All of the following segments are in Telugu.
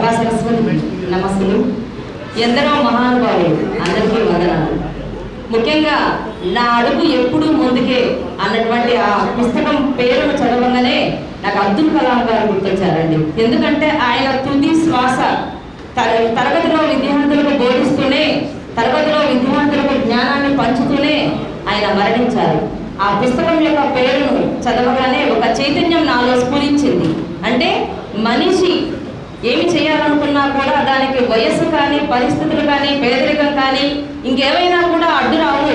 సభా సరస్వతి నమస్సులు. ఎందరో మహానుభావులు అందరికీ వందనాలు. ముఖ్యంగా నా అడుగు ఎప్పుడూ ముందుకే అన్నటువంటి ఆ పుస్తకం పేరును చదవగానే నాకు అబ్దుల్ కలాం గారు గుర్తొచ్చారండి. ఎందుకంటే ఆయన తుది శ్వాస తరగతిలో విద్యార్థులకు బోధిస్తూనే, తరగతిలో విద్యార్థులకు జ్ఞానాన్ని పంచుతూనే ఆయన మరణించారు. ఆ పుస్తకం యొక్క పేరును చదవగానే ఒక చైతన్యం నాలో స్ఫురించింది. అంటే మనిషి ఏమి చేయాలనుకున్నా కూడా దానికి వయస్సు కానీ, పరిస్థితులు కానీ, పేదరికం కానీ ఇంకేమైనా కూడా అడ్డు రావు.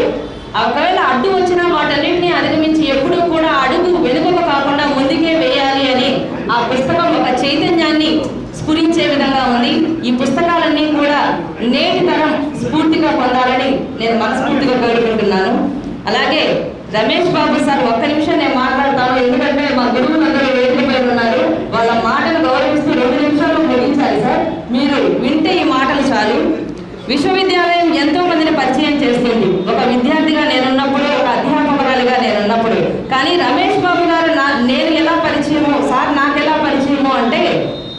ఒకవేళ అడ్డు వచ్చినా వాటన్నింటినీ అధిగమించి ఎప్పుడూ కూడా అడుగు వెనుకకు కాకుండా ముందుకే వేయాలి అని ఆ పుస్తకం ఒక చైతన్యాన్ని స్ఫురించే విధంగా ఉంది. ఈ పుస్తకాలన్నీ కూడా నేటి తరం స్ఫూర్తిగా పొందాలని నేను మనస్ఫూర్తిగా కోరుకుంటున్నాను. అలాగే రమేష్ బాబు సార్, ఒక్క నిమిషం నేను మాట్లాడతాను. ఎందుకంటే మా గురువులందరూ వేదికపై ఉన్నారు. వాళ్ళ మాటను గౌరవిస్తూ 2 నిమిషాలు ముగించాలి సార్. మీరు వింటే ఈ మాటలు చాలు. విశ్వవిద్యాలయం ఎంతో మందిని పరిచయం చేస్తుంది. ఒక విద్యార్థిగా నేనున్నప్పుడు, ఒక అధ్యాపకురాలిగా నేనున్నప్పుడు. కానీ రమేష్ బాబు గారు నేను ఎలా పరిచయమో, సార్ నాకు ఎలా పరిచయమో అంటే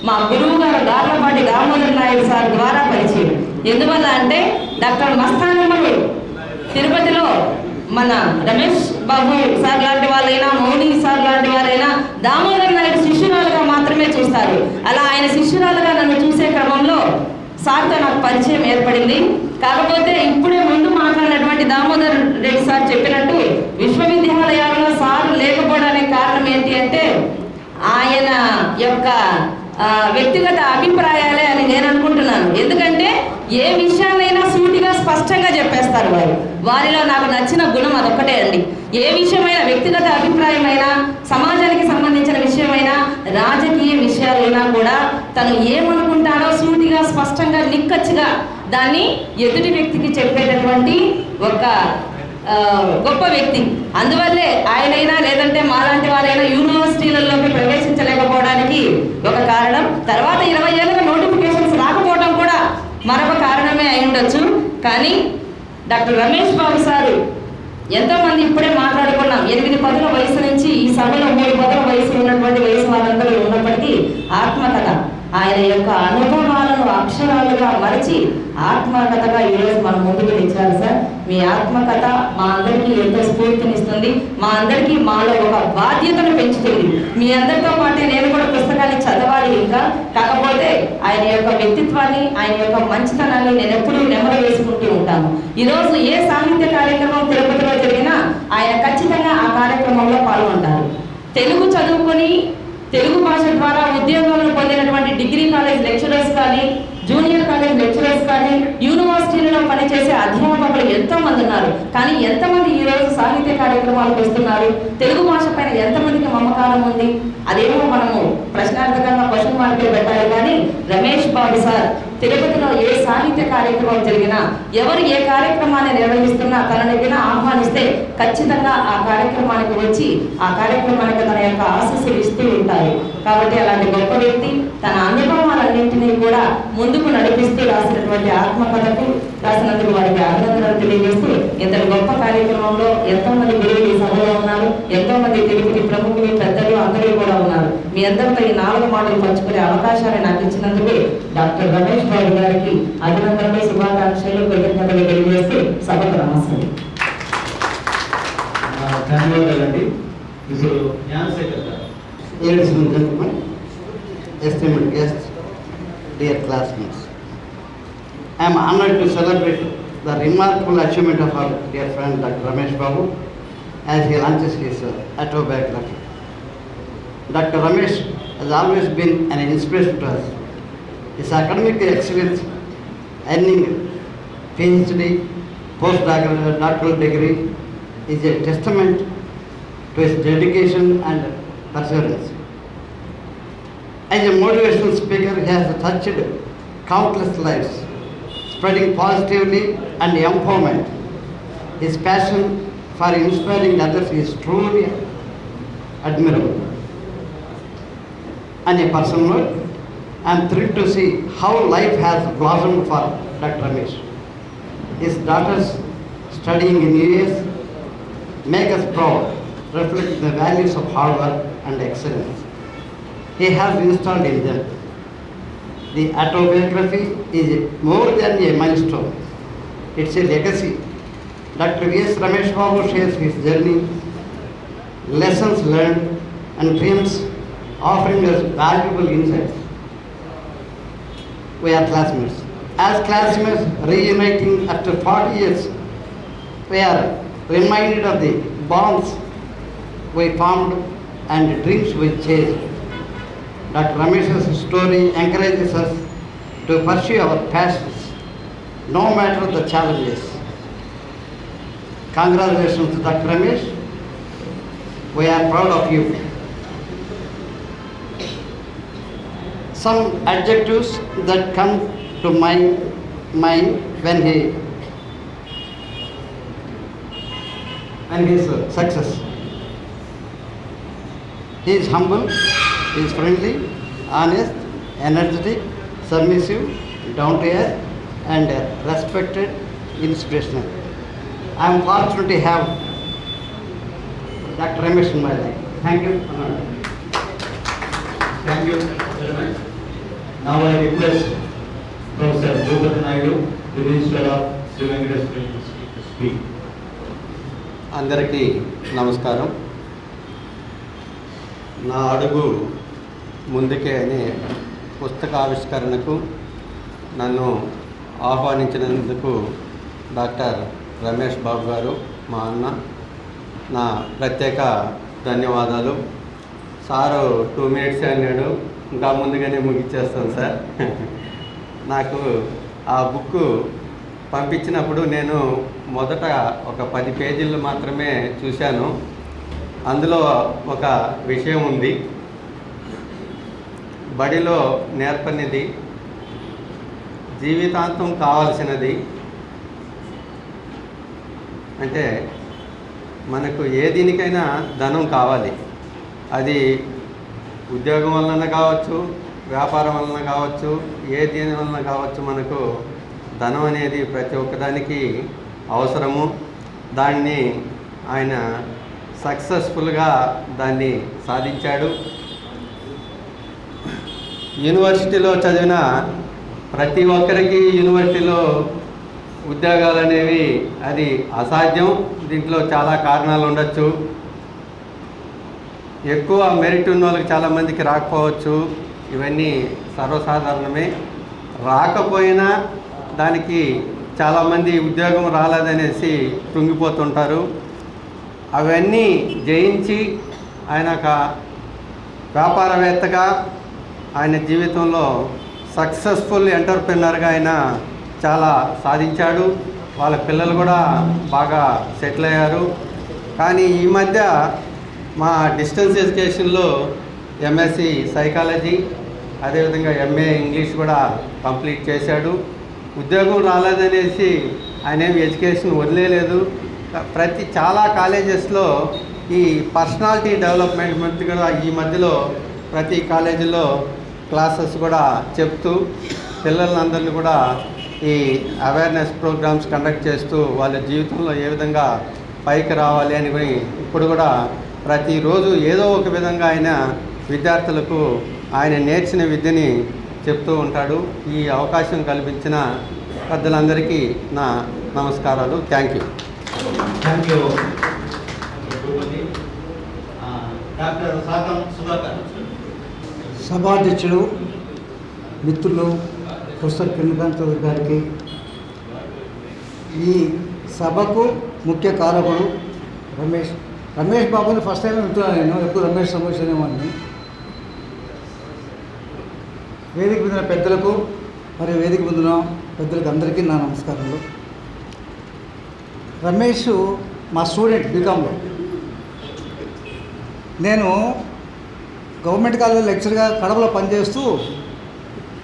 మా గురువు గారు గార్లపాటి దామోదర్ నాయుడు సార్ ద్వారా పరిచయం. ఎందువల్ల అంటే డాక్టర్ మస్తానమ్మలు తిరుపతిలో మన రమేష్ బాబు సార్ లాంటి వాళ్ళైనా, మౌని సార్ లాంటి వారైనా దామోదర్ నాయుడు శిష్యురాలుగా మాత్రమే చూస్తారు. అలా ఆయన శిష్యురాలుగా నన్ను చూసే క్రమంలో సార్తో నాకు పరిచయం ఏర్పడింది. కాకపోతే ఇప్పుడే ముందు మాట్లాడినటువంటి దామోదర్ రెడ్డి సార్ చెప్పినట్టు విశ్వవిద్యాలయాల్లో సార్ లేకపోవడానికి కారణం ఏంటి అంటే ఆయన యొక్క వ్యక్తిగత అభిప్రాయాలే అని నేను అనుకుంటున్నాను. ఎందుకంటే ఏ విషయాలైనా సూటిగా స్పష్టంగా చెప్పేస్తారు వారిలో నాకు నచ్చిన గుణం అదొక్కటే అండి. ఏ విషయమైనా, వ్యక్తిగత అభిప్రాయమైనా, సమాజానికి సంబంధించిన విషయమైనా, రాజకీయ విషయాలైనా కూడా తను ఏమనుకుంటాడో సూటిగా స్పష్టంగా నిక్కచ్చిగా దాన్ని ఎదుటి వ్యక్తికి చెప్పేటటువంటి ఒక గొప్ప వ్యక్తి. అందువల్లే ఆయనైనా లేదంటే మాలాంటి వారైనా యూనివర్సిటీలలోకి ప్రవేశించలేకపోవడానికి ఒక కారణం. తర్వాత 20 ఏళ్ళగా నోటిఫికేషన్స్ రాకపోవడం కూడా మరొక కారణమే అయి ఉండొచ్చు. కానీ డాక్టర్ రమేష్ బాబు సారు ఎంతోమంది ఇప్పుడే మాట్లాడుకున్నాం. 8 పదుల వయసు నుంచి ఈ సభలో 3 పదుల వయసు ఉన్నటువంటి వయసు వాళ్ళందరూ ఉన్నప్పటికీ ఆత్మకథ, ఆయన యొక్క అనుభవాలను అక్షరాలుగా మరచి ఆత్మకథగా ఈరోజు మనం ముందుకు తెచ్చారు సార్. మీ ఆత్మకథ మా అందరికీ ఎంతో స్ఫూర్తినిస్తుంది. మా అందరికీ మాలో ఒక బాధ్యతను పెంచుతుంది. మీ అందరితో పాటే నేను కూడా పుస్తకాన్ని చదవాలి ఇంకా. కాకపోతే ఆయన యొక్క వ్యక్తిత్వాన్ని, ఆయన యొక్క మంచితనాన్ని నేను ఎప్పుడూ నెమరు వేసుకుంటూ ఉంటాను. ఈరోజు ఏ సాహిత్య కార్యక్రమం తిరుపతిలో జరిగినా ఆయన ఖచ్చితంగా ఆ కార్యక్రమంలో పాల్గొంటారు. తెలుగు చదువుకొని తెలుగు భాష ద్వారా ఉద్యోగాలను పొందినటువంటి డిగ్రీ కాలేజ్ లెక్చరర్స్ కానీ, జూనియర్ కాలేజ్ లెక్చరర్స్ కానీ, యూనివర్సిటీలలో పనిచేసే అధ్యాపకులు ఎంతో మంది ఉన్నారు. కానీ ఎంతమంది ఈరోజు సాహిత్య కార్యక్రమాలకు వస్తున్నారు? తెలుగు భాష పైన ఎంతమందికి మమకారం ఉంది? అదేమో మనము ప్రశ్నార్థకంగా క్వశ్చన్ మార్కులు పెట్టాలి. కానీ రమేష్ బాబు సార్ తిరుపతిలో ఏ సాహిత్య కార్యక్రమం జరిగినా, ఎవరు ఏ కార్యక్రమాన్ని నిర్వహిస్తున్నా తనని ఆహ్వానిస్తే ఖచ్చితంగా ఆ కార్యక్రమానికి వచ్చి ఆ కార్యక్రమానికి తన యొక్క ఆశీస్సులు ఇస్తూ ఉంటారు. కాబట్టి అలాంటి గొప్ప వ్యక్తి తన అనుభవాలన్నింటినీ కూడా ముందుకు నడిపిస్తూ రాసినటువంటి ఆత్మకథకు రాసినందుకు వారికి అభినందనలు తెలియజేస్తూ, ఇంతటి గొప్ప కార్యక్రమంలో ఎంతో మంది గురువులు ఈ సభలో ఉన్నారు. ఎంతో మంది తిరుపతి ప్రముఖులు, పెద్దలు అందరూ కూడా ఉన్నారు. మీ అందరితో ఈ 4 మాటలు పంచుకునే అవకాశాన్ని నాకు ఇచ్చినందుకు డాక్టర్ రమేష్ బాబు గారికి అభినందనలు, శుభాకాంక్షలు, కృతజ్ఞతలు తెలియజేస్తూ సభకు నమస్కారం. ధన్యవాదాలండి. ఇప్పుడు జ్ఞానశేఖర్ గారు. Ladies and gentlemen, esteemed guests, dear classmates, I am honored to celebrate the remarkable achievement of our dear friend Dr. Ramesh Babu as he launches his autobiography. Dr. Ramesh has always been an inspiration to us. His academic excellence, earning PhD, postdoctoral degree, is a testament to his dedication and perseverance. As a motivational speaker, he has touched countless lives, spreading positively and empowerment. His passion for inspiring others is truly admirable. On a personal note, I am thrilled to see how life has blossomed for Dr. Ramesh. His daughters studying in US make us proud, reflect the values of hard work and excellence he has installed in them. The autobiography is more than a milestone. It's a legacy. Dr. V.S. Ramesh Babu shares his journey, lessons learned, and dreams, offering us valuable insights. We are classmates. As classmates reuniting after 40 years, we are reminded of the bonds we formed and dreams we chased. Dr. Ramesh's story encourages us to pursue our passions, no matter the challenges. Congratulations, Dr. Ramesh. We are proud of you. Some adjectives that come to my mind when his success. He is humble, he is friendly, honest, energetic, submissive, down to earth, and respected, inspirational. I am fortunate to have Dr. Ramesh in my life. Thank you. Thank you very much. Now I request Professor Bhupati Naidu, the Registrar of Sri Venkateswara University, to speak. అందరికీ నమస్కారం. నా అడుగు ముందుకే అనే పుస్తకావిష్కరణకు నన్ను ఆహ్వానించినందుకు డాక్టర్ రమేష్ బాబు గారు, మా అన్న, నా ప్రత్యేక ధన్యవాదాలు. సారు 2 minutes అన్నాడు, ఇంకా ముందుగానే ముగిచ్చేస్తాను సార్. నాకు ఆ బుక్ పంపించినప్పుడు నేను మొదట ఒక 10 పేజీలు మాత్రమే చూశాను. అందులో ఒక విషయం ఉంది. బడిలో నేర్పనిది, జీవితాంతం కావాల్సినది. అంటే మనకు ఏ దీనికైనా ధనం కావాలి. అది ఉద్యోగం వలన కావచ్చు, వ్యాపారం వలన కావచ్చు, ఏ దీని వలన కావచ్చు, మనకు ధనం అనేది ప్రతి ఒక్కదానికి అవసరము. దాన్ని ఆయన సక్సెస్ఫుల్గా దాన్ని సాధించాడు. యూనివర్సిటీలో చదివిన ప్రతి ఒక్కరికి యూనివర్సిటీలో ఉద్యోగాలు అనేవి అది అసాధ్యం. దీంట్లో చాలా కారణాలు ఉండొచ్చు. ఎక్కువ మెరిట్ ఉన్న వాళ్ళకి చాలామందికి రాకపోవచ్చు. ఇవన్నీ సర్వసాధారణమే. రాకపోయినా దానికి చాలామంది ఉద్యోగం రాలేదనేసి కృంగిపోతుంటారు. అవన్నీ జయించి ఆయన ఒక వ్యాపారవేత్తగా, ఆయన జీవితంలో సక్సెస్ఫుల్ ఎంటర్ప్రెన్యూర్గా ఆయన చాలా సాధించాడు. వాళ్ళ పిల్లలు కూడా బాగా సెటిల్ అయ్యారు. కానీ ఈ మధ్య మా డిస్టెన్స్ ఎడ్యుకేషన్లో ఎంఎస్సి సైకాలజీ, అదేవిధంగా ఎంఏ ఇంగ్లీష్ కూడా కంప్లీట్ చేశాడు. ఉద్యోగం రాలేదనేసి ఆయన ఏమి ఎడ్యుకేషన్ వదిలేదు. చాలా కాలేజెస్లో ఈ పర్సనాలిటీ డెవలప్మెంట్ కూడా ఈ మధ్యలో ప్రతి కాలేజీలో క్లాసెస్ కూడా చెప్తూ పిల్లలందరినీ కూడా ఈ అవేర్నెస్ ప్రోగ్రామ్స్ కండక్ట్ చేస్తూ వాళ్ళ జీవితంలో ఏ విధంగా పైకి రావాలి అని ఇప్పుడు కూడా ప్రతిరోజు ఏదో ఒక విధంగా ఆయన విద్యార్థులకు ఆయన నేర్చిన విద్యని చెప్తూ ఉంటాడు. ఈ అవకాశం కల్పించిన పెద్దలందరికీ నా నమస్కారాలు. Thank you. Thank you, Bhupati. Dr. Sakam Sudhakar. సభాధ్యక్షుడు, మిత్రులు, ప్రొఫెసర్ కిరణకాంత్ గారికి, ఈ సభకు ముఖ్య కారకుడు రమేష్ బాబుని ఫస్ట్ టైం వింటున్నాను నేను. ఎప్పుడు రమేష్ అనేవాడిని. వేదిక పొందిన పెద్దలకు మరియు వేదిక పొందిన పెద్దలకు అందరికీ నా నమస్కారాలు. రమేష్ మా స్టూడెంట్ బీకామ్లో. నేను గవర్నమెంట్ కాలేజీలో లెక్చర్గా కడపలో పనిచేస్తూ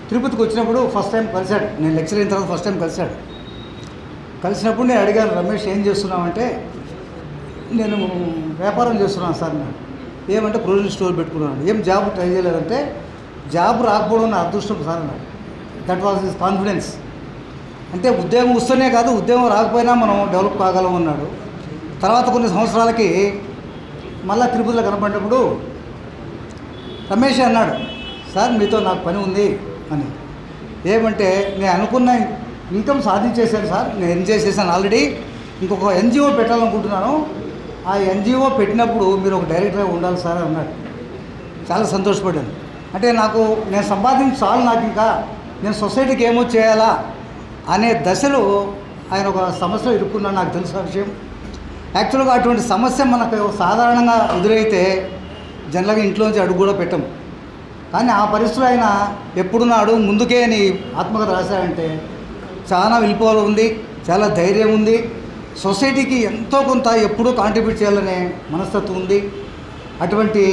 తిరుపతికి వచ్చినప్పుడు ఫస్ట్ టైం కలిశాడు. నేను లెక్చర్ అయిన తర్వాత ఫస్ట్ టైం కలిశాడు. కలిసినప్పుడు నేను అడిగాను, రమేష్ ఏం చేస్తున్నావంటే, నేను వ్యాపారం చేస్తున్నాను సార్ అన్నాడు. ఏమంటే ప్రొవిజన్ స్టోర్ పెట్టుకున్నాను. ఏం జాబ్ ట్రై చేయలేదంటే, జాబ్ రాకపోవడం నా అదృష్టం సార్ అన్నాడు. That was his confidence. అంటే ఉద్యోగం వస్తూనే కాదు, ఉద్యోగం రాకపోయినా మనం డెవలప్ కాగలం అన్నాడు. తర్వాత కొన్ని సంవత్సరాలకి మళ్ళీ తిరుపతిలో కనపడినప్పుడు రమేష్ అన్నాడు, సార్ మీతో నాకు పని ఉంది అని. ఏమంటే నేను అనుకున్న ఇన్కమ్ సాధించేశాను సార్, నేను ఎంజాయ్ చేశాను ఆల్రెడీ. ఇంకొక ఎన్జిఓ పెట్టాలనుకుంటున్నాను. ఆ ఎన్జిఓ పెట్టినప్పుడు మీరు ఒక డైరెక్టర్గా ఉండాలి సార్ అన్నాడు. చాలా సంతోషపడ్డాను. అంటే నేను సంపాదించి చాలు, నాకు ఇంకా నేను సొసైటీకి ఏమో చేయాలా అనే దశలో ఆయన ఒక సమస్యలో ఇరుక్కున్నాను. నాకు తెలిసిన విషయం. యాక్చువల్గా అటువంటి సమస్య మనకు సాధారణంగా ఎదురైతే జనరల్గా ఇంట్లోంచి అడుగు కూడా పెట్టం. కానీ ఆ పరిస్థితులు ఆయన ఎప్పుడున్నాడు ముందుకే అని ఆత్మకథ రాశాడంటే చాలా విలుపలు ఉంది, చాలా ధైర్యం ఉంది, సొసైటీకి ఎంతో కొంత ఎప్పుడూ కాంట్రిబ్యూట్ చేయాలనే మనస్తత్వం ఉంది. అటువంటి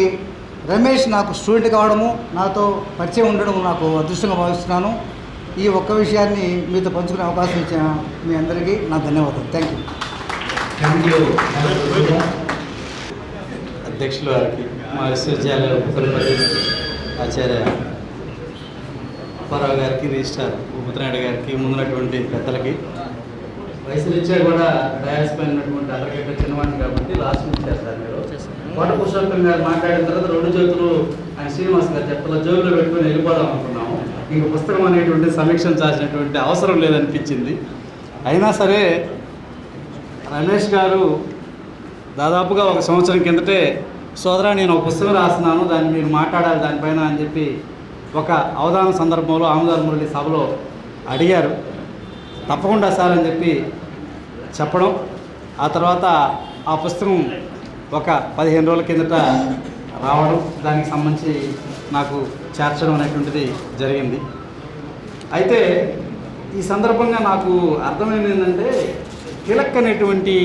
రమేష్ నాకు స్టూడెంట్ కావడము, నాతో పరిచయం ఉండడం నాకు అదృష్టంగా భావిస్తున్నాను. ఈ ఒక్క విషయాన్ని మీతో పంచుకునే అవకాశం ఇచ్చిన మీ అందరికీ నా ధన్యవాదాలు. Thank you. Thank you. అధ్యక్షుల వారికి, మా విశ్వవిద్యాలయ ఉపకులపతి ఆచార్య అప్పారావు గారికి, రిజిస్ట్రార్ ఉపనాయుడు గారికి, ముందున్నటువంటి పెద్దలకి, వయసు రీత్యా కూడా ప్రయాసమైనటువంటి అందరికంటే చిన్నవాడిని కాబట్టి లాస్ట్ నుంచి చేస్తారు. మీరు కోట పురుషోత్తం గారు మాట్లాడిన తర్వాత 2 చేతులు ఆయన శ్రీనివాస్ గారు చెప్తా జోబులో పెట్టుకుని వెళ్ళిపోదాం అనుకున్నాము. ఇంక పుస్తకం అనేటువంటి సమీక్షించాల్సినటువంటి అవసరం లేదనిపించింది. అయినా సరే రమేష్ గారు దాదాపుగా 1 సంవత్సరం కిందటే సోదరా నేను ఒక పుస్తకం రాస్తున్నాను, దాన్ని మీరు మాట్లాడాలి దానిపైన అని చెప్పి ఒక అవధాన సందర్భంలో ఆమదాల మురళి సభలో అడిగారు. తప్పకుండా సార్ అని చెప్పి చెప్పడం, ఆ తర్వాత ఆ పుస్తకం ఒక 15 రోజుల కిందట రావడం, దానికి సంబంధించి నాకు చేర్చడం అనేటువంటిది జరిగింది. అయితే ఈ సందర్భంగా నాకు అర్థమైంది ఏంటంటే, తిలక్ అనేటువంటి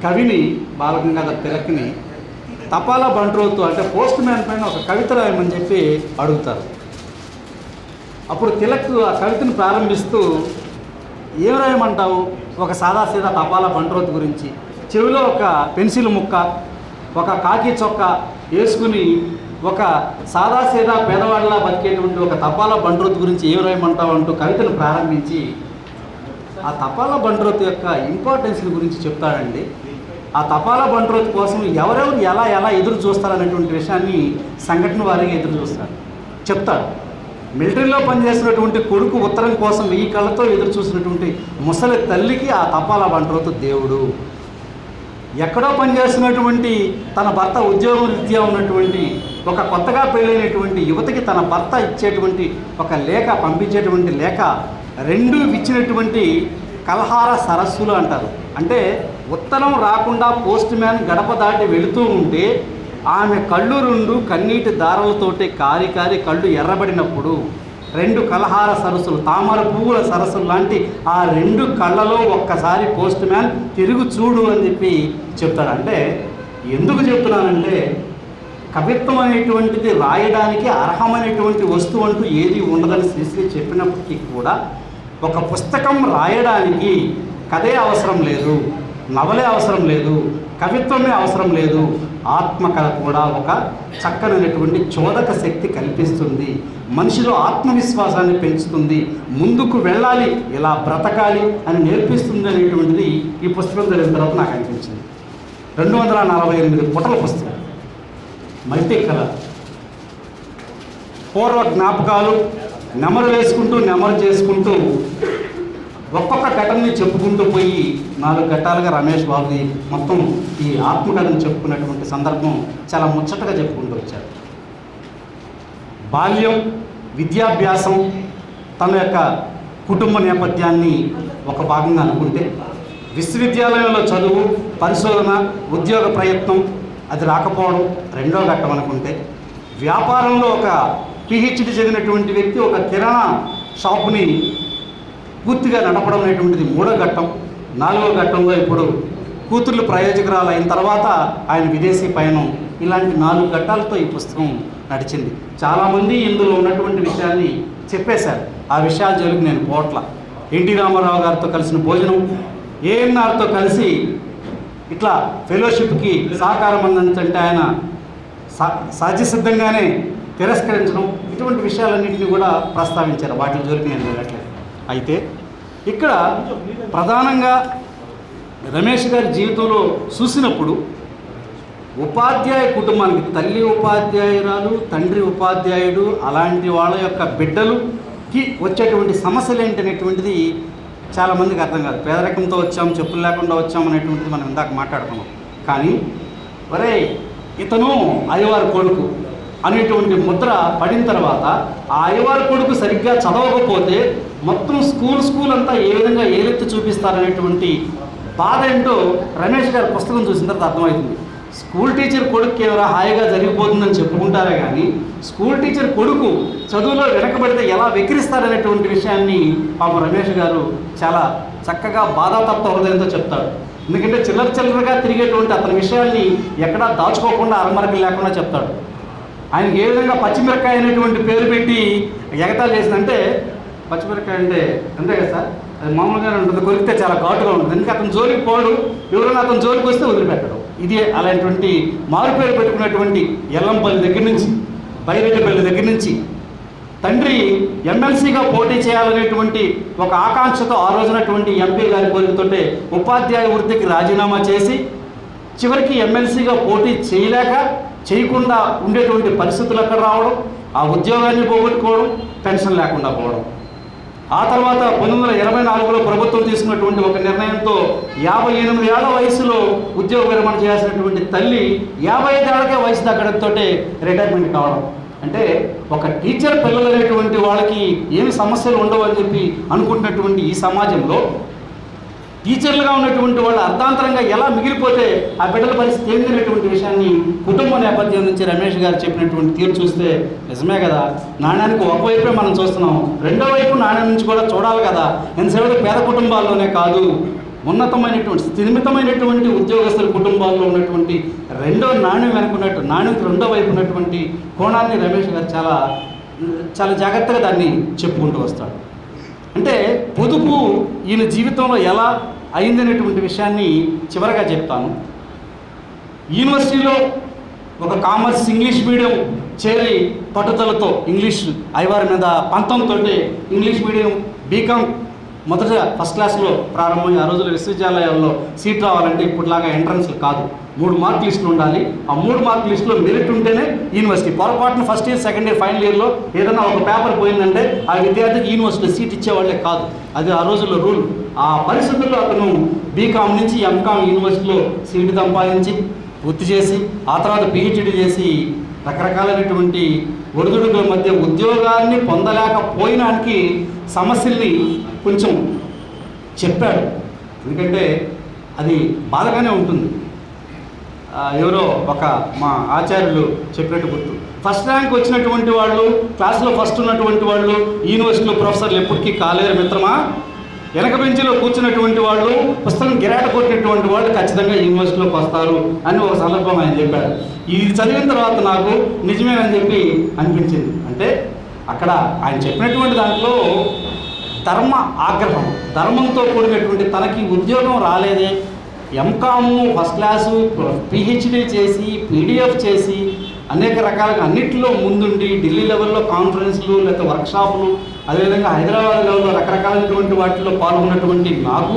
కవిని, బాలగంగాధర్ తిలక్ని తపాలా బంట్రోతు అంటే పోస్ట్ మ్యాన్ పైన ఒక కవిత రాయమని చెప్పి అడుగుతారు. అప్పుడు తిలక్ ఆ కవితను ప్రారంభిస్తూ ఏం రాయమంటావు, ఒక సాదాసీదా తపాలా బంట్రోతు గురించి, చెవిలో ఒక పెన్సిల్ ముక్క, ఒక కాకి చొక్క వేసుకుని ఒక సాదాసీదా పేదవాళ్ళలా బతికేటువంటి ఒక తపాలా బంట్రోతు గురించి ఏం రాయమంటావు అంటూ కవితను ప్రారంభించి ఆ తపాలా బంట్రోతు యొక్క ఇంపార్టెన్స్ని గురించి చెప్తాడండి. ఆ తపాలా బంట్రోతు కోసం ఎవరెవరు ఎలా ఎదురు చూస్తారనేటువంటి విషయాన్ని సంఘటన వారిగా ఎదురు చూస్తారు, చెప్తాడు. మిలిటరీలో పనిచేసినటువంటి కొడుకు ఉత్తరం కోసం 1000 కళ్ళతో ఎదురు చూసినటువంటి ముసలి తల్లికి ఆ తపాలా బంట్రోతు దేవుడు. ఎక్కడో పనిచేస్తున్నటువంటి తన భర్త ఉద్యోగం రీత్యా ఉన్నటువంటి ఒక కొత్తగా పెళ్ళైనటువంటి యువతకి తన భర్త ఇచ్చేటువంటి ఒక లేఖ, పంపించేటువంటి లేఖ 2 ఇచ్చినటువంటి కలహార సరస్సులు అంటారు. అంటే ఉత్తరం రాకుండా పోస్ట్ మ్యాన్ గడప దాటి వెళుతూ ఉంటే ఆమె కళ్ళు 2 కన్నీటి దారాలతోటి కారి కళ్ళు ఎర్రబడినప్పుడు 2 కలహార సరస్సులు, తామర పువ్వుల సరస్సులు లాంటి ఆ 2 కళ్ళలో ఒక్కసారి పోస్ట్ మ్యాన్ తిరుగు చూడు అని చెప్పి చెప్తాడు. అంటే ఎందుకు చెప్తున్నానంటే, కవిత్వం అనేటువంటిది రాయడానికి అర్హమైనటువంటి వస్తువు అంటూ ఏది ఉండదని శ్రీశ్రీ చెప్పినప్పటికీ కూడా ఒక పుస్తకం రాయడానికి కథే అవసరం లేదు, నవలే అవసరం లేదు, కవిత్వమే అవసరం లేదు, ఆత్మకథ కూడా ఒక చక్కనైనటువంటి చోదక శక్తి కల్పిస్తుంది, మనిషిలో ఆత్మవిశ్వాసాన్ని పెంచుతుంది, ముందుకు వెళ్ళాలి, ఇలా బ్రతకాలి అని నేర్పిస్తుంది అనేటువంటిది ఈ పుస్తకం చదివిన తర్వాత నాకు అనిపించింది. 248 పుటల పుస్తకం, మల్టీ కలర్, పూర్వ జ్ఞాపకాలు నెమరు చేసుకుంటూ ఒక్కొక్క ఘటనని చెప్పుకుంటూ పోయి 4 ఘట్టాలుగా రమేష్ బాబుది మొత్తం ఈ ఆత్మకథను చెప్పుకున్నటువంటి సందర్భం చాలా ముచ్చటగా చెప్పుకుంటూ వచ్చారు. బాల్యం, విద్యాభ్యాసం, తన యొక్క కుటుంబ నేపథ్యాన్ని ఒక భాగంగా అనుకుంటే, విశ్వవిద్యాలయంలో చదువు, పరిశోధన, ఉద్యోగ ప్రయత్నం అది రాకపోవడం 2వ ఘట్టం అనుకుంటే, వ్యాపారంలో ఒక పిహెచ్డి చదివినటువంటి వ్యక్తి ఒక కిరాణా షాపుని పూర్తిగా నడపడం అనేటువంటిది 3వ ఘట్టం. 4వ ఘట్టంలో ఇప్పుడు కూతుర్లు ప్రయోజకురాలు అయిన తర్వాత ఆయన విదేశీ పయనం, ఇలాంటి 4 ఘట్టాలతో ఈ పుస్తకం నడిచింది. చాలామంది ఇందులో ఉన్నటువంటి విషయాన్ని చెప్పేశారు, ఆ విషయాల జోలికి నేను పోట్ల. ఎన్టీ రామారావు గారితో కలిసిన భోజనం, ఏఎన్ఆర్తో కలిసి ఇట్లా ఫెలోషిప్కి సహకారం అందించంటే ఆయన సహజసిద్ధంగానే తిరస్కరించడం, ఇటువంటి విషయాలన్నింటినీ కూడా ప్రస్తావించారు. వాటి జోలికి నేను వెళ్ళట్లేదు. అయితే ఇక్కడ ప్రధానంగా రమేష్ గారి జీవితంలో చూసినప్పుడు ఉపాధ్యాయ కుటుంబానికి, తల్లి ఉపాధ్యాయురాలు, తండ్రి ఉపాధ్యాయుడు, అలాంటి వాళ్ళ యొక్క బిడ్డలు వచ్చేటువంటి సమస్యలు ఏంటనేటువంటిది చాలామందికి అర్థం కాదు. పేదరికంతో వచ్చాం, చెప్పులు లేకుండా వచ్చాం అనేటువంటిది మనం ఇందాక మాట్లాడుకున్నాం. కానీ ఒరే ఇతను అయ్యవారి కొడుకు అనేటువంటి ముద్ర పడిన తర్వాత ఆ అయ్యవారి కొడుకు సరిగ్గా చదవకపోతే మొత్తం స్కూల్ అంతా ఏ విధంగా ఏలెత్తి చూపిస్తారనేటువంటి బాధ ఏంటో రమేష్ గారి పుస్తకం చూసిన తర్వాత అర్థమవుతుంది. స్కూల్ టీచర్ కొడుకు కేవలం హాయిగా జరిగిపోతుందని చెప్పుకుంటారే కానీ స్కూల్ టీచర్ కొడుకు చదువులో వెనకబడితే ఎలా వెక్కిరిస్తారనేటువంటి విషయాన్ని పాపం రమేష్ గారు చాలా చక్కగా బాధాతప్త హృదయంతో చెప్తాడు. ఎందుకంటే చిల్లరగా తిరిగేటువంటి అతని విషయాల్ని ఎక్కడా దాచుకోకుండా అరమరకలు లేకుండా చెప్తాడు. ఆయనకి ఏ విధంగా పచ్చిమిరకాయ అనేటువంటి పేరు పెట్టి ఎగతాలు చేసిందంటే, పచ్చిమిరకాయ అంటే అంతే కదా సార్, అది మామూలుగానే ఉంటుంది, కొరికితే చాలా ఘాటుగా ఉంటుంది. ఎందుకంటే అతను జోలికి పోడు, ఎవరైనా అతను జోలికి వస్తే వదిలిపెట్టడం. ఇది అలాంటి మారుపేరు పెట్టుకున్నటువంటి ఎల్లంపల్లి దగ్గర నుంచి, బైరెడ్డిపల్లి దగ్గర నుంచి తండ్రి ఎమ్మెల్సీగా పోటీ చేయాలనేటువంటి ఒక ఆకాంక్షతో ఆ రోజునటువంటి ఎంపీ గారి కోరికతోటే ఉపాధ్యాయ వృత్తికి రాజీనామా చేసి చివరికి ఎమ్మెల్సీగా పోటీ చేయకుండా ఉండేటువంటి పరిస్థితులు అక్కడ రావడం, ఆ ఉద్యోగాన్ని పోగొట్టుకోవడం, పెన్షన్ లేకుండా పోవడం. ఆ తర్వాత 1924లో ప్రభుత్వం తీసుకున్నటువంటి ఒక నిర్ణయంతో 58 ఏళ్ల వయసులో ఉద్యోగ విరమణ చేయాల్సినటువంటి తల్లి 55 ఏళ్లకే వయసు తగ్గడంతో రిటైర్మెంట్ కావడం. అంటే ఒక టీచర్ పిల్లలు అనేటువంటి వాళ్ళకి ఏమి సమస్యలు ఉండవు అని చెప్పి అనుకుంటున్నటువంటి ఈ సమాజంలో టీచర్లుగా ఉన్నటువంటి వాళ్ళు అర్ధాంతరంగా ఎలా మిగిలిపోతే ఆ బిడ్డల పరిస్థితి ఏంటనేటువంటి విషయాన్ని కుటుంబ నేపథ్యం నుంచి రమేష్ గారు చెప్పినటువంటి తీరు చూస్తే నిజమే కదా, నాణ్యానికి ఒకవైపే మనం చూస్తున్నాం, రెండో వైపు నాణ్యం నుంచి కూడా చూడాలి కదా. ఎంతసేపు పేద కుటుంబాల్లోనే కాదు, ఉన్నతమైనటువంటి స్థిమితమైనటువంటి ఉద్యోగస్తుల కుటుంబాల్లో ఉన్నటువంటి రెండో నాణ్యం వెనుకున్నట్టు నాణ్యంకి రెండో వైపు ఉన్నటువంటి కోణాన్ని రమేష్ గారు చాలా జాగ్రత్తగా దాన్ని చెప్పుకుంటూ వస్తాడు. అంటే పొదుపు ఈయన జీవితంలో ఎలా అయిందనేటువంటి విషయాన్ని చివరగా చెప్తాను. యూనివర్సిటీలో ఒక కామర్స్ ఇంగ్లీష్ మీడియం చేరి పట్టుదలతో ఇంగ్లీష్ అయ్యవారి మీద పంతంతో ఇంగ్లీష్ మీడియం బీకామ్ మొదట ఫస్ట్ క్లాస్లో ప్రారంభమై ఆ రోజుల్లో విశ్వవిద్యాలయాల్లో సీట్ రావాలంటే ఇప్పటిలాగా ఎంట్రన్స్లు కాదు, 3 మార్క్ లిస్టులు ఉండాలి. ఆ 3 మార్క్ లిస్టులో మెరిట్ ఉంటేనే యూనివర్సిటీ. పొరపాటున first year, second year, final ఇయర్లో ఏదైనా ఒక పేపర్ పోయిందంటే ఆ విద్యార్థికి యూనివర్సిటీలో సీట్ ఇచ్చేవాళ్ళే కాదు. అది ఆ రోజుల్లో రూల్. ఆ పరిస్థితుల్లో అతను బీకామ్ నుంచి ఎంకామ్ యూనివర్సిటీలో సీటు సంపాదించి పూర్తి చేసి ఆ తర్వాత పిహెచ్డి చేసి రకరకాలైనటువంటి ఒడిదుడుకుల మధ్య ఉద్యోగాన్ని పొందలేకపోయినానికి సమస్యల్ని కొంచెం చెప్పాడు. ఎందుకంటే అది బాధగానే ఉంటుంది. ఎవరో ఒక మా ఆచార్యులు చెప్పినట్టు గుర్తు, ఫస్ట్ ర్యాంక్ వచ్చినటువంటి వాళ్ళు, క్లాసులో ఫస్ట్ ఉన్నటువంటి వాళ్ళు యూనివర్సిటీలో ప్రొఫెసర్లు ఎప్పటికీ కాలేరు మిత్రమా. వెనక బెంచ్లో కూర్చున్నటువంటి వాళ్ళు, పుస్తకం గిరాట కొట్టినటువంటి వాళ్ళు ఖచ్చితంగా యూనివర్సిటీలోకి వస్తారు అని ఒక సందర్భం ఆయన చెప్పాడు. ఇది చదివిన తర్వాత నాకు నిజమేనని చెప్పి అనిపించింది. అంటే అక్కడ ఆయన చెప్పినటువంటి దాంట్లో ధర్మ ఆగ్రహం, ధర్మంతో కూడినటువంటి తనకి ఉద్యోగం రాలేదే, ఎంకామ్ ఫస్ట్ క్లాసు, పిహెచ్డి చేసి, పీడిఎఫ్ చేసి అనేక రకాలుగా అన్నింటిలో ముందుండి ఢిల్లీ లెవెల్లో కాన్ఫరెన్స్లు లేకపోతే వర్క్షాపులు, అదేవిధంగా హైదరాబాద్ లెవెల్లో రకరకాలైనటువంటి వాటిలో పాల్గొన్నటువంటి నాకు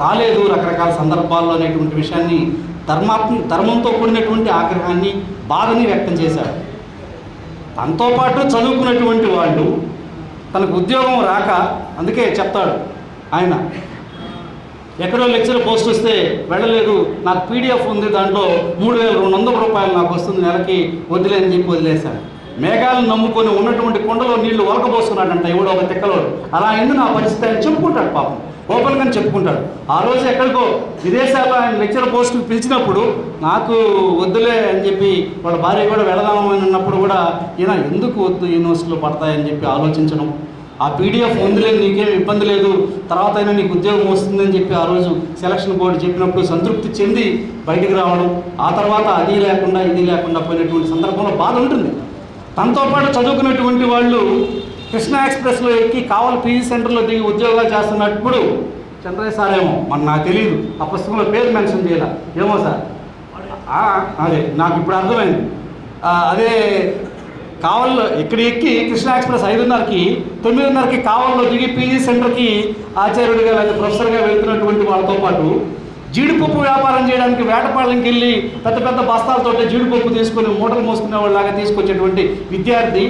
రాలేదు రకరకాల సందర్భాల్లో అనేటువంటి విషయాన్ని ధర్మంతో కూడినటువంటి ఆగ్రహాన్ని, బాధని వ్యక్తం చేశాడు. తనతో పాటు చదువుకున్నటువంటి వాళ్ళు తనకు ఉద్యోగం రాక, అందుకే చెప్తాడు ఆయన, ఎక్కడో లెక్చర్ పోస్ట్ వస్తే వెళ్ళలేదు, నాకు పీడిఎఫ్ ఉంది, దాంట్లో 3,200 రూపాయలు నాకు వస్తుంది నెలకి, వదిలేని చెప్పి వదిలేశాను. మేఘాలను నమ్ముకొని ఉన్నటువంటి కొండలో నీళ్లు ఒలకబోస్తున్నాడంట ఎవడో ఒక తిక్కలోడు. అలా అయింది నా పరిస్థితి అని చెప్పుకుంటాడు, పాపం ఓపెన్గానే చెప్పుకుంటాడు. ఆ రోజు ఎక్కడికో విదేశాల్లో ఆయన లెక్చర్ పోస్టుకు పిలిచినప్పుడు నాకు వద్దులే అని చెప్పి వాళ్ళ భార్య కూడా వెళదామని అన్నప్పుడు కూడా ఈయన ఎందుకు వద్దు, యూనివర్సిటీలో పడతాయని చెప్పి ఆలోచించడం, ఆ పీడిఎఫ్ ఉందిలే నీకేం ఇబ్బంది లేదు, తర్వాత అయినా నీకు ఉద్యోగం వస్తుందని చెప్పి ఆ రోజు సెలక్షన్ బోర్డు చెప్పినప్పుడు సంతృప్తి చెంది బయటికి రావడం, ఆ తర్వాత అది లేకుండా ఇది లేకుండా పోయినటువంటి సందర్భంలో బాధ ఉంటుంది. తనతో పాటు చదువుకున్నటువంటి వాళ్ళు కృష్ణా ఎక్స్ప్రెస్లో ఎక్కి కావాలి పీజీ సెంటర్లో దిగి ఉద్యోగాలు చేస్తున్నప్పుడు చంద్రయ్య సార్ ఏమో నాకు తెలియదు, ఆ పుస్తకంలో పేరు మెన్షన్ చేయాల ఏమో సార్, అదే నాకు ఇప్పుడు అర్థమైంది. అదే కావల్లో ఇక్కడ ఎక్కి కృష్ణా ఎక్స్ప్రెస్ 5:30కి 9:30కి కావల్లో దిగి పీజీ సెంటర్కి ఆచార్యుడిగా లేదా ప్రొఫెసర్గా వెళ్తున్నటువంటి వాళ్ళతో పాటు జీడిపప్పు వ్యాపారం చేయడానికి వేటపాళ్ళకి వెళ్ళి పెద్ద పెద్ద బస్తాలతో జీడిపప్పు తీసుకొని మూటలు మోసుకునే వాళ్ళలాగా తీసుకొచ్చేటువంటి విద్యార్థి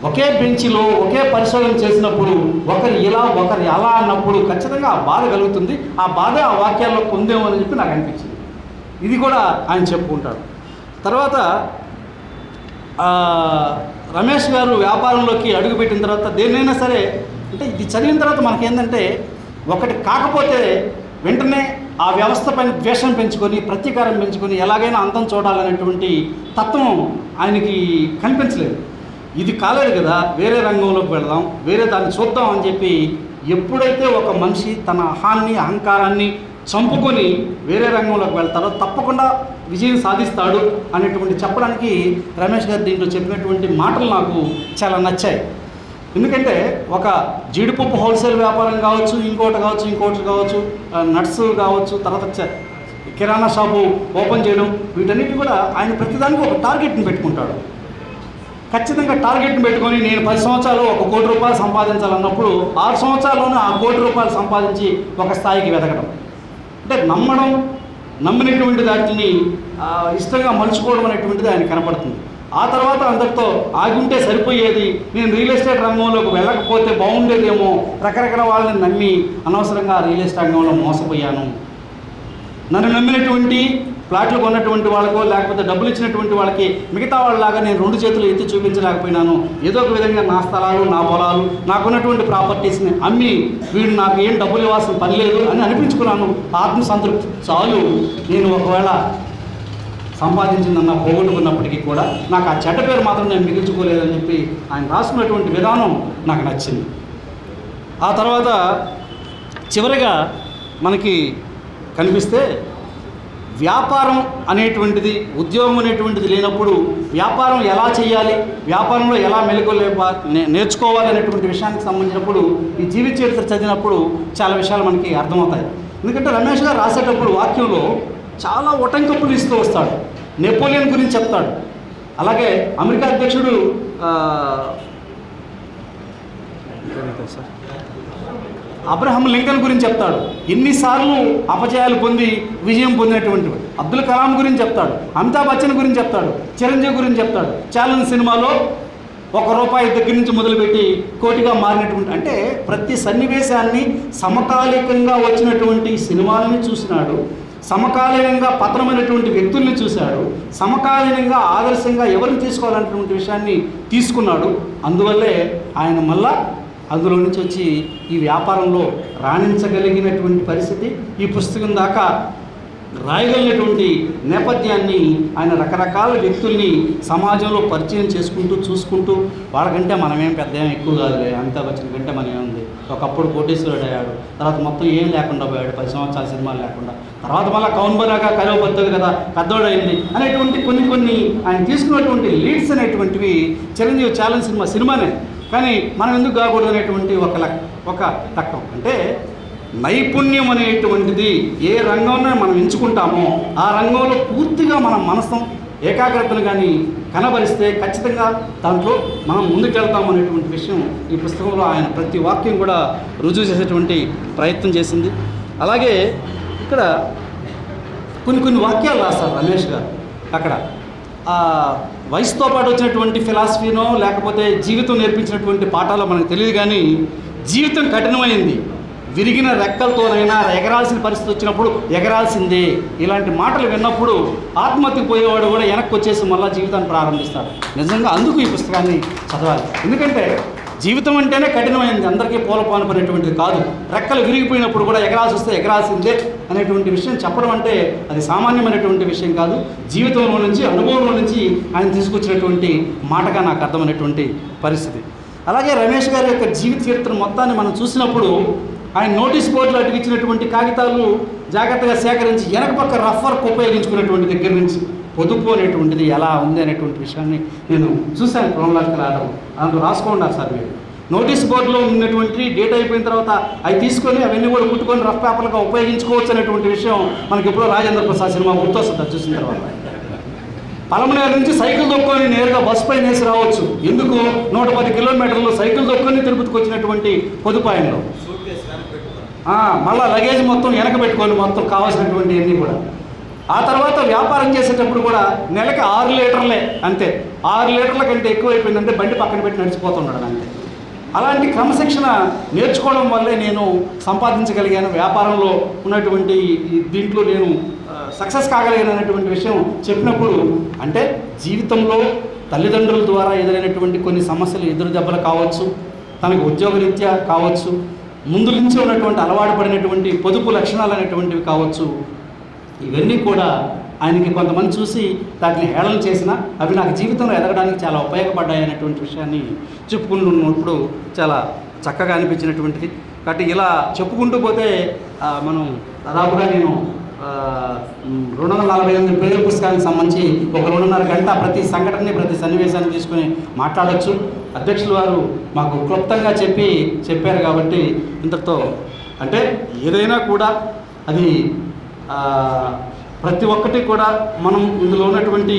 ఒకే బెంచ్లో ఒకే పరిశోధన చేసినప్పుడు ఒకరు ఇలా ఒకరు అలా అన్నప్పుడు ఖచ్చితంగా ఆ బాధ కలుగుతుంది. ఆ బాధ ఆ వాక్యాల్లో పొందేమో అని చెప్పి నాకు అనిపించింది. ఇది కూడా ఆయన చెప్పుకుంటాడు. తర్వాత రమేష్ గారు వ్యాపారంలోకి అడుగుపెట్టిన తర్వాత దేన్నైనా సరే అంటే ఇది చదివిన తర్వాత మనకేంటంటే ఒకటి కాకపోతే వెంటనే ఆ వ్యవస్థ పైన ద్వేషం పెంచుకొని ప్రతీకారం పెంచుకొని ఎలాగైనా అంతం చూడాలనేటువంటి తత్వం ఆయనకి కనిపించలేదు. ఇది కాలేదు కదా, వేరే రంగంలోకి వెళదాం, వేరే దాన్ని చూద్దాం అని చెప్పి ఎప్పుడైతే ఒక మనిషి తన అహాన్ని అహంకారాన్ని చంపుకొని వేరే రంగంలోకి వెళ్తాడో తప్పకుండా విజయం సాధిస్తాడు అనేటువంటి చెప్పడానికి రమేష్ గారు దీంట్లో చెప్పినటువంటి మాటలు నాకు చాలా నచ్చాయి. ఎందుకంటే ఒక జీడిపప్పు హోల్సేల్ వ్యాపారం కావచ్చు, ఇంకోటి కావచ్చు, నట్స్ కావచ్చు, తర్వాత కిరాణా షాపు ఓపెన్ చేయడం, వీటన్నిటి కూడా ఆయన ప్రతిదానికి ఒక టార్గెట్ని పెట్టుకుంటాడు. ఖచ్చితంగా టార్గెట్ని పెట్టుకొని నేను 10 సంవత్సరాలు 1 కోటి రూపాయలు సంపాదించాలన్నప్పుడు 6 సంవత్సరాల్లోనే ఆ 1 కోటి రూపాయలు సంపాదించి ఒక స్థాయికి వెతకడం అంటే నమ్మినటువంటి వాటిని ఇష్టంగా మలుచుకోవడం అనేటువంటిది ఆయన కనపడుతుంది. ఆ తర్వాత అందరితో ఆగుంటే సరిపోయేది, నేను రియల్ ఎస్టేట్ రంగంలోకి వెళ్ళకపోతే బాగుండేదేమో, రకరకాల వాళ్ళని నమ్మి అనవసరంగా రియల్ ఎస్టేట్ రంగంలో మోసపోయాను. నన్ను నమ్మినటువంటి ప్లాట్లు కొన్నటువంటి వాళ్ళకో లేకపోతే డబ్బులు ఇచ్చినటువంటి వాళ్ళకి మిగతా వాళ్ళలాగా నేను 2 చేతులు ఎత్తి చూపించలేకపోయినాను. ఏదో ఒక విధంగా నా స్థలాలు, నా పొలాలు, నాకున్నటువంటి ప్రాపర్టీస్ని అమ్మి వీడు నాకు ఏం డబ్బులు ఇవ్వాల్సిన పని లేదు అని అనిపించుకున్నాను. ఆత్మసంతృప్తి చాలు. నేను ఒకవేళ సంపాదించిందన్న పోగొట్టుకున్నప్పటికీ కూడా నాకు ఆ చెడ్డ పేరు మాత్రం నేను మిగిల్చుకోలేదని చెప్పి ఆయన రాసుకున్నటువంటి విధానం నాకు నచ్చింది. ఆ తర్వాత చివరిగా మనకి కనిపిస్తే వ్యాపారం అనేటువంటిది, ఉద్యోగం అనేటువంటిది లేనప్పుడు వ్యాపారం ఎలా చేయాలి, వ్యాపారంలో ఎలా నేర్చుకోవాలి అనేటువంటి విషయానికి సంబంధించినప్పుడు ఈ జీవిత చరిత్ర చదివినప్పుడు చాలా విషయాలు మనకి అర్థమవుతాయి. ఎందుకంటే రమేష్ గారు రాసేటప్పుడు వాక్యంలో చాలా ఉటంకప్పులు ఇస్తూ వస్తాడు. నెపోలియన్ గురించి చెప్తాడు, అలాగే అమెరికా అధ్యక్షుడు అబ్రహం లింకన్ గురించి చెప్తాడు, ఎన్నిసార్లు అపజయాలు పొంది విజయం పొందినటువంటి. అబ్దుల్ కలాం గురించి చెప్తాడు, అమితాబ్ బచ్చన్ గురించి చెప్తాడు, చిరంజీవి గురించి చెప్తాడు. ఛాలెంజ్ సినిమాలో ₹1 దగ్గర నుంచి మొదలుపెట్టి కోటిగా మారినటువంటి, అంటే ప్రతి సన్నివేశాన్ని సమకాలికంగా వచ్చినటువంటి సినిమాలని చూసినాడు, సమకాలీనంగా పతనమైనటువంటి వ్యక్తుల్ని చూశాడు, సమకాలీనంగా ఆదర్శంగా ఎవరిని తీసుకోవాలనేటువంటి విషయాన్ని తీసుకున్నాడు. అందువల్లే ఆయన మళ్ళా అందులో నుంచి వచ్చి ఈ వ్యాపారంలో రాణించగలిగినటువంటి పరిస్థితి, ఈ పుస్తకం దాకా రాయగలిగినటువంటి నేపథ్యాన్ని ఆయన రకరకాల వ్యక్తుల్ని సమాజంలో పరిచయం చేసుకుంటూ చూసుకుంటూ, వాళ్ళకంటే మనమేం పెద్ద ఏం ఎక్కువ కాదులే, అమితాబ్ బచ్చన్ కంటే మనం ఏముంది, ఒకప్పుడు కోటేశ్వరుడు అయ్యాడు, తర్వాత మొత్తం ఏం లేకుండా పోయాడు, 10 సంవత్సరాల సినిమాలు లేకుండా, తర్వాత మళ్ళీ కౌన్బరాగా కలవబద్దరు కదా పెద్దోడు అయింది అనేటువంటి కొన్ని ఆయన తీసుకున్నటువంటి లీడ్స్ అనేటువంటివి చిరంజీవి ఛాలెంజ్ సినిమానే, కానీ మనం ఎందుకు కాకూడదు అనేటువంటి ఒక తక్కువ. అంటే నైపుణ్యం అనేటువంటిది ఏ రంగంలో మనం ఎంచుకుంటామో ఆ రంగంలో పూర్తిగా మన మనసు ఏకాగ్రతను కానీ కనబరిస్తే ఖచ్చితంగా దాంట్లో మనం ముందుకెళ్తాం అనేటువంటి విషయం ఈ పుస్తకంలో ఆయన ప్రతి వాక్యం కూడా రుజువు చేసేటువంటి ప్రయత్నం చేసింది. అలాగే ఇక్కడ కొన్ని వాక్యాలు రాస్తారు రమేష్ గారు. అక్కడ వయసుతో పాటు వచ్చినటువంటి ఫిలాసఫీనో లేకపోతే జీవితం నేర్పించినటువంటి పాఠాలు మనకు తెలియదు, కానీ జీవితం కఠినమైంది, విరిగిన రెక్కలతోనైనా ఎగరాల్సిన పరిస్థితి వచ్చినప్పుడు ఎగరాల్సిందే. ఇలాంటి మాటలు విన్నప్పుడు ఆత్మహత్యకు పోయేవాడు కూడా వెనక్కి వచ్చేసి మళ్ళీ జీవితాన్ని ప్రారంభిస్తాడు. నిజంగా అందుకు ఈ పుస్తకాన్ని చదవాలి. ఎందుకంటే జీవితం అంటేనే కఠినమైంది, అందరికీ పూలపానుకునేటువంటిది కాదు. రెక్కలు విరిగిపోయినప్పుడు కూడా ఎగరాల్సి వస్తే ఎగరాల్సిందే అనేటువంటి విషయం చెప్పడం అంటే అది సామాన్యమైనటువంటి విషయం కాదు. జీవితంలో నుంచి, అనుభవంలో నుంచి ఆయన తీసుకొచ్చినటువంటి మాటగా నాకు అర్థమైనటువంటి పరిస్థితి. అలాగే రమేష్ గారి యొక్క జీవిత చరిత్ర మొత్తాన్ని మనం చూసినప్పుడు ఆయన నోటీస్ బోర్డులో అటుకిచ్చినటువంటి కాగితాలు జాగ్రత్తగా సేకరించి వెనక పక్క రఫ్ వర్క్ ఉపయోగించుకునేటువంటి దగ్గర నుంచి పొదుపు అనేటువంటిది ఎలా ఉంది అనేటువంటి విషయాన్ని నేను చూశాను. క్రోనలాజికల్ ఆర్డర్ అందులో రాసుకున్నారు సార్ మీరు. నోటీస్ బోర్డులో ఉన్నటువంటి డేట్ అయిపోయిన తర్వాత అవి తీసుకొని అవన్నీ కూడా కుట్టుకొని రఫ్ పేపర్లుగా ఉపయోగించుకోవచ్చు అనేటువంటి విషయం మనకి ఎప్పుడో రాజేంద్ర ప్రసాద్ సినిమా గుర్తొస్తుంది చూసిన తర్వాత. పలమనేరు నుంచి సైకిల్ దొక్కొని నేరుగా బస్సు పైన వేసి రావచ్చు. ఎందుకు 110 కిలోమీటర్లు సైకిల్ దొక్కొని తిరుపతికి వచ్చినటువంటి పొదుపాయనలో మళ్ళీ లగేజ్ మొత్తం వెనక పెట్టుకొని మొత్తం కావాల్సినటువంటి అన్నీ కూడా ఆ తర్వాత వ్యాపారం చేసేటప్పుడు కూడా నెలకి 6 లీటర్లే అంతే. 6 లీటర్ల కంటే ఎక్కువైపోయిందంటే బండి పక్కన పెట్టి నడిచిపోతున్నాడు అంతే. అలాంటి క్రమశిక్షణ నేర్చుకోవడం వల్లే నేను సంపాదించగలిగాను, వ్యాపారంలో ఉన్నటువంటి దీంట్లో నేను సక్సెస్ కాగలిగాను అనేటువంటి విషయం చెప్పినప్పుడు, అంటే జీవితంలో తల్లిదండ్రుల ద్వారా ఎదురైనటువంటి కొన్ని సమస్యలు, ఎదురు దెబ్బలు కావచ్చు, తనకు ఉద్యోగరీత్యా కావచ్చు, ముందు నుంచి ఉన్నటువంటి అలవాటు పడినటువంటి పొదుపు లక్షణాలు అనేటువంటివి కావచ్చు, ఇవన్నీ కూడా ఆయనకి కొంతమంది చూసి వాటిని హేళన చేసినా అవి నాకు జీవితంలో ఎదగడానికి చాలా ఉపయోగపడ్డాయి అనేటువంటి విషయాన్ని చెప్పుకుంటున్నప్పుడు చాలా చక్కగా అనిపించినటువంటిది. కాబట్టి ఇలా చెప్పుకుంటూ పోతే మనం దాదాపుగా నేను 248 పేజీల పుస్తకానికి సంబంధించి ఒక 2.5 గంట ప్రతి సంఘటనని, ప్రతి సన్నివేశాన్ని తీసుకొని మాట్లాడవచ్చు. అధ్యక్షులు వారు మాకు క్లుప్తంగా చెప్పారు కాబట్టి ఇంతటితో, అంటే ఏదైనా కూడా అది ప్రతి ఒక్కటి కూడా మనం ఇందులో ఉన్నటువంటి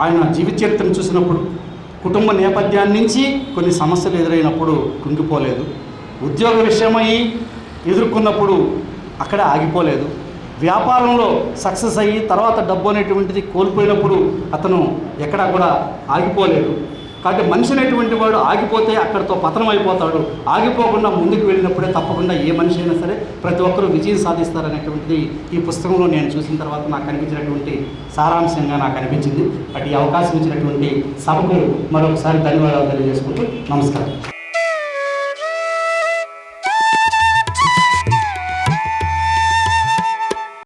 ఆయన జీవిత చరిత్రను చూసినప్పుడు, కుటుంబ నేపథ్యాన్ని నుంచి కొన్ని సమస్యలు ఎదురైనప్పుడు కుంగిపోలేదు, ఉద్యోగ విషయమై ఎదుర్కొన్నప్పుడు అక్కడ ఆగిపోలేదు, వ్యాపారంలో సక్సెస్ అయ్యి తర్వాత డబ్బు అనేటువంటిది కోల్పోయినప్పుడు అతను ఎక్కడా కూడా ఆగిపోలేదు. కాబట్టి మనిషి అనేటువంటి వాడు ఆగిపోతే అక్కడితో పతనం అయిపోతాడు. ఆగిపోకుండా ముందుకు వెళ్ళినప్పుడే తప్పకుండా ఏ మనిషి అయినా సరే ప్రతి ఒక్కరూ విజయం సాధిస్తారనేటువంటిది ఈ పుస్తకంలో నేను చూసిన తర్వాత నాకు కనిపించినటువంటి సారాంశంగా నాకు అనిపించింది. అటు ఈ అవకాశం ఇచ్చినటువంటి సభకు మరొకసారి ధన్యవాదాలు తెలియజేసుకుంటూ నమస్కారం.